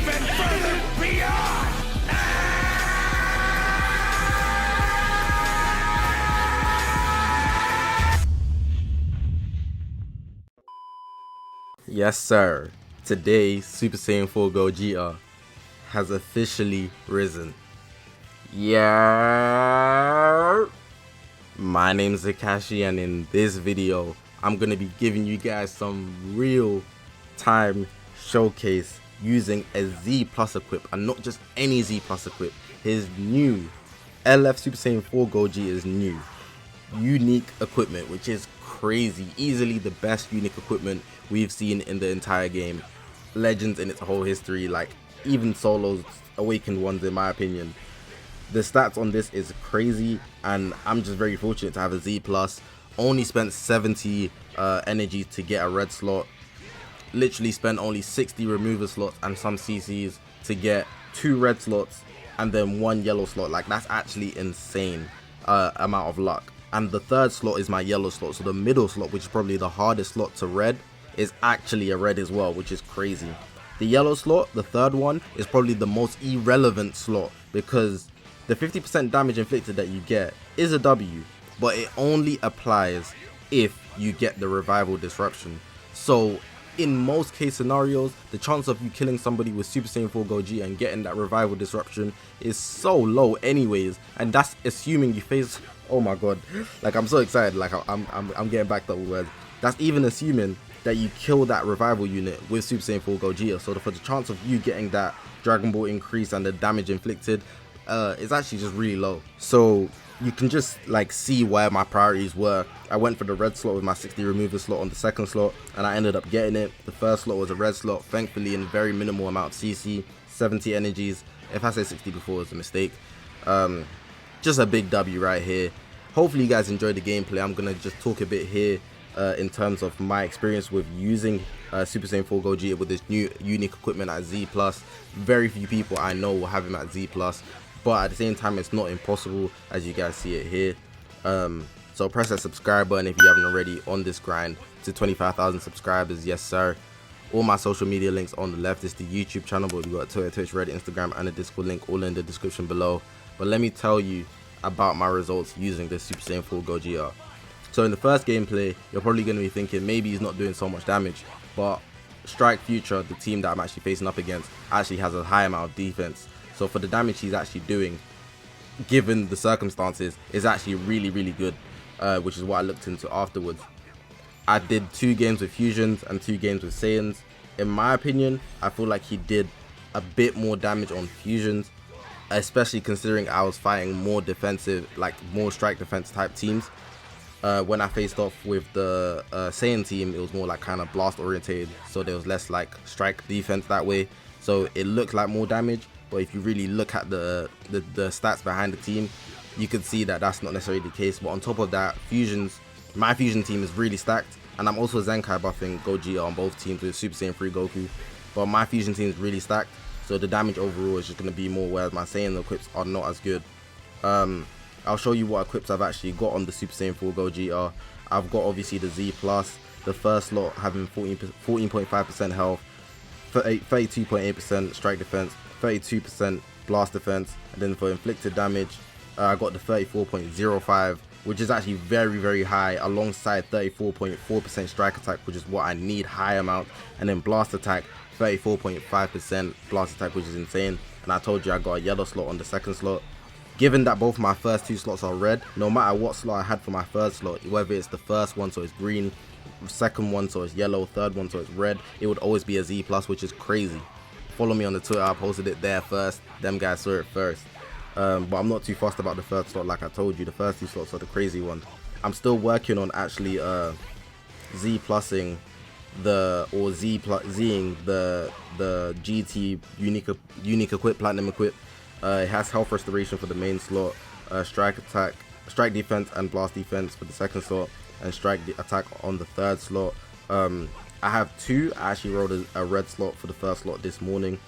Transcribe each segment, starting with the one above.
even further beyond! Yes sir, today Super Saiyan 4 GOGETA has officially risen. Yeah. My name is Zakashi, and in this video I'm going to be giving you guys some real time showcase using a Z Plus equip, and not just any Z Plus equip. His new LF Super Saiyan 4 GOGETA is new. Unique equipment, which is crazy. Easily the best unique equipment we've seen in the entire game. Legends in its whole history, like even solos, awakened ones in my opinion. The stats on this is crazy, and I'm just very fortunate to have a Z Plus. Only spent 70 energy to get a red slot. Literally spent only 60 remover slots and some CCs to get 2 red slots and then 1 yellow slot. Like, that's actually insane amount of luck. And the third slot is my yellow slot, so the middle slot, which is probably the hardest slot to red, is actually a red as well, which is crazy. The yellow slot, the third one, is probably the most irrelevant slot, because the 50% damage inflicted that you get is a W, but it only applies if you get the revival disruption. So in most case scenarios, the chance of you killing somebody with Super Saiyan 4 GOGETA and getting that revival disruption is so low anyways, and that's assuming you face, oh my god, like I'm so excited, like I'm getting backed up with words. That's even assuming that you kill that revival unit with Super Saiyan 4 GOGETA. So for the chance of you getting that Dragon Ball increase and the damage inflicted, it's actually just really low. So you can just like see where my priorities were. I went for the red slot with my 60 remover slot on the second slot, and I ended up getting it. The first slot was a red slot, thankfully in very minimal amount of CC, 70 energies. If I said 60 before, it's a mistake. Just a big W right here. Hopefully you guys enjoyed the gameplay. I'm gonna just talk a bit here in terms of my experience with using Super Saiyan 4 GOGETA with this new unique equipment at Z+. Very few people I know will have him at Z+, but at the same time it's not impossible, as you guys see it here. So press that subscribe button if you haven't already, on this grind to 25,000 subscribers. Yes sir. All my social media links on the left. Is the YouTube channel, but we got Twitter, Twitch, Reddit, Instagram, and a Discord link all in the description below. But let me tell you about my results using this Super Saiyan 4 GOGETA. So in the first gameplay, you're probably going to be thinking maybe he's not doing so much damage, but Strike Future, the team that I'm actually facing up against, actually has a high amount of defense. So for the damage he's actually doing, given the circumstances, is actually really good, which is what I looked into afterwards. I did 2 games with fusions and 2 games with Saiyans. In my opinion, I feel like he did a bit more damage on fusions, especially considering I was fighting more defensive, like more strike defense type teams. When I faced off with the Saiyan team, it was more like kind of blast oriented, so there was less like strike defense that way, so it looked like more damage. But if you really look at the stats behind the team, you could see that that's not necessarily the case. But on top of that, fusions, my fusion team is really stacked, and I'm also ZENKAI buffing GOGETA on both teams with Super Saiyan 3 Goku, but my fusion team is really stacked, so the damage overall is just going to be more, whereas my Saiyan equips are not as good. I'll show you what equips I've actually got on the Super Saiyan 4 GOGETA. I've got obviously the Z+, the first slot having 14.5% health, 32.8% strike defense, 32% blast defense, and then for inflicted damage, I got the 34.05, which is actually very high, alongside 34.4% strike attack, which is what I need, high amount, and then blast attack, 34.5% blast attack, which is insane. And I told you I got a yellow slot on the second slot. Given that both my first 2 slots are red, no matter what slot I had for my third slot, whether it's the first one so it's green, second one so it's yellow, third one so it's red, it would always be a Z+, which is crazy. Follow me on the Twitter, I posted it there first, them guys saw it first. But I'm not too fussed about the third slot. Like I told you, the first 2 slots are the crazy ones. I'm still working on actually Z plussing Zing the GT unique equip, platinum equip. It has health restoration for the main slot, strike attack, strike defense and blast defense for the second slot, and strike attack on the third slot. I have 2. I actually wrote a red slot for the first slot this morning,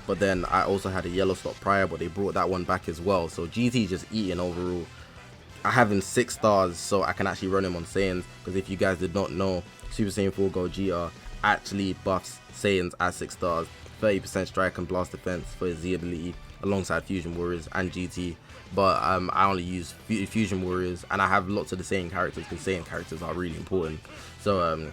but then I also had a yellow slot prior, but they brought that one back as well. So GT just eating overall. I have him 6 stars, so I can actually run him on Saiyans, because if you guys did not know, Super Saiyan 4 GOGETA actually buffs Saiyans at 6 stars. 30% strike and blast defense for his Z ability alongside Fusion Warriors and GT. But I only use Fusion Warriors, and I have lots of the same characters because same characters are really important. So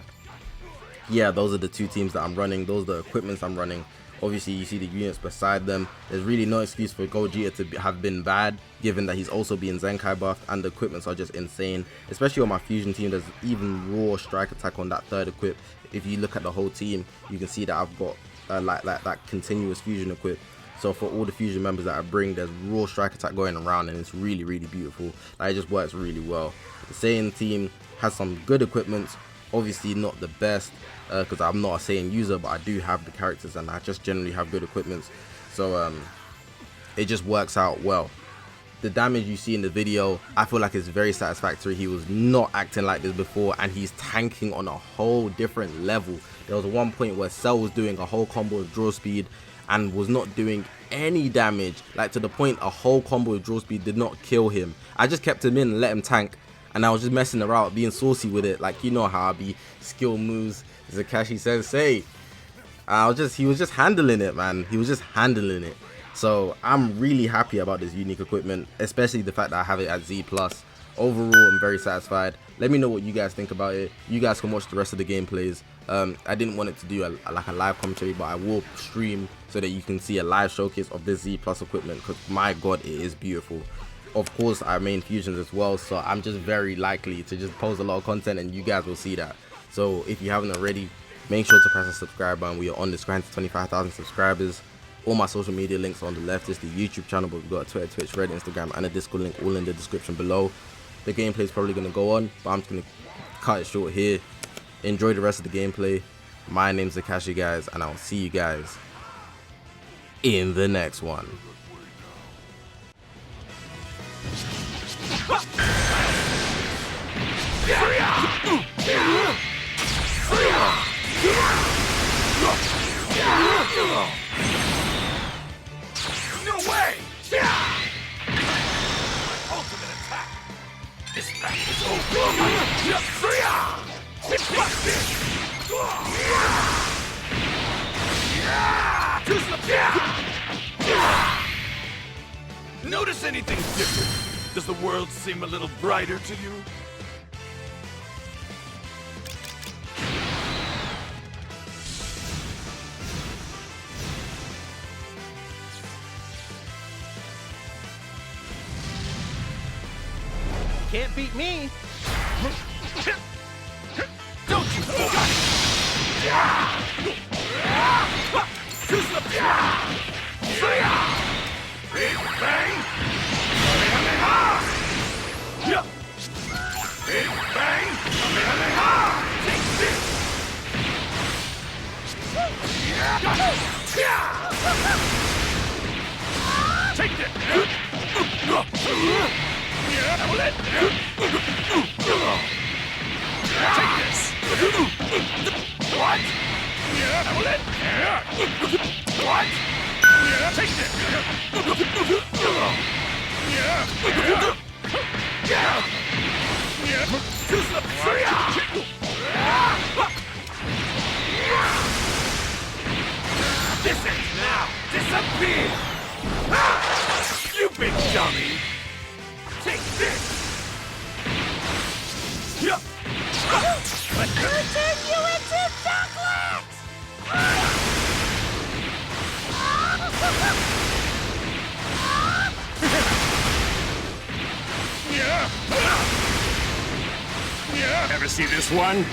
yeah, those are the two teams that I'm running. Those are the equipments I'm running. Obviously, you see the units beside them. There's really no excuse for GOGETA to have been bad, given that he's also being Zenkai buffed, and the equipments are just insane. Especially on my Fusion team, there's even raw strike attack on that third equip. If you look at the whole team, you can see that I've got like that continuous Fusion equip. So for all the Fusion members that I bring, there's raw strike attack going around, and it's really, really beautiful. Like, it just works really well. The Saiyan team has some good equipments. Obviously not the best, because I'm not a Saiyan user, but I do have the characters and I just generally have good equipments. So it just works out well. The damage you see in the video, I feel like it's very satisfactory. He was not acting like this before, and he's tanking on a whole different level. There was one point where Cell was doing a whole combo with draw speed and was not doing any damage, like to the point a whole combo with draw speed did not kill him. I just kept him in and let him tank, and I was just messing around, being saucy with it, like, you know how I be, skill moves, Zakashi sensei. He was just handling it, man. He was just handling it. So I'm really happy about this unique equipment, especially the fact that I have it at Z+. Overall, I'm very satisfied. Let me know what you guys think about it. You guys can watch the rest of the gameplays. I didn't want it to do like a live commentary, but I will stream so that you can see a live showcase of this Z+ equipment, because my god, it is beautiful. Of course, I main fusions as well, so I'm just very likely to just post a lot of content, and you guys will see that. So if you haven't already, make sure to press the subscribe button. We are on this grind to 25,000 subscribers. All my social media links are on the left. It's the YouTube channel, but we've got a Twitter, Twitch, Reddit, Instagram, and a Discord link all in the description below. The gameplay is probably going to go on, but I'm just going to cut it short here. Enjoy the rest of the gameplay. My name's Zakashi, guys, and I'll see you guys in the next one. No way! Ultimate attack! This match is over! Notice anything different? Does the world seem a little brighter to you? Can't beat me. Don't you forget! Big bang! Big bang! Take this! Take this! Take this! What? What? Take this! This ends now! Disappear! You big dummy! Take this! Turn you into chocolate! Ever see this one?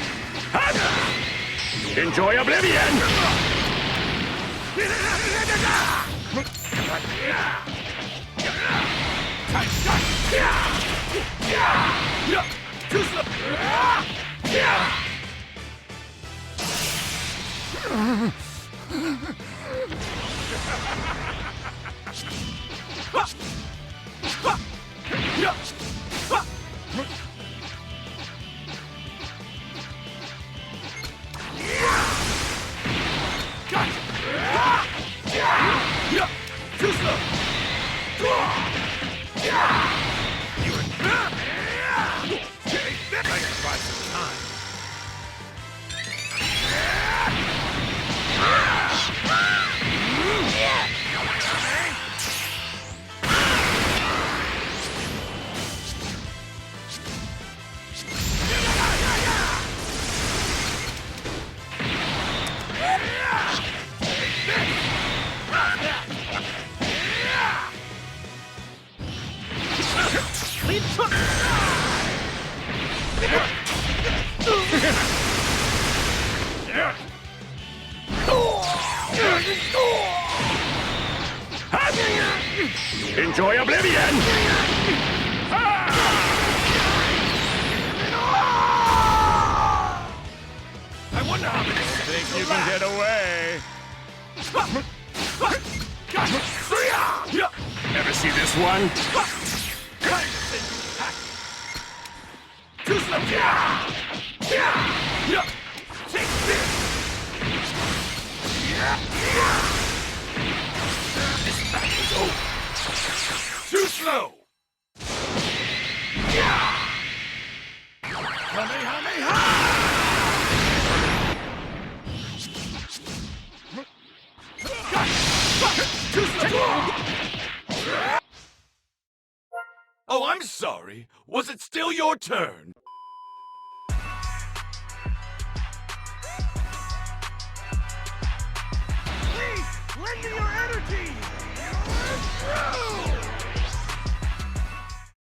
Enjoy oblivion! Too slow! You Enjoy oblivion! I wonder how many Think you can get away? Ever see this one? Too slow. Take this. This battle's over. Too slow. Kamehameha! Too slow. Oh, I'm sorry. Was it still your turn? Please, lend me your energy! You're through!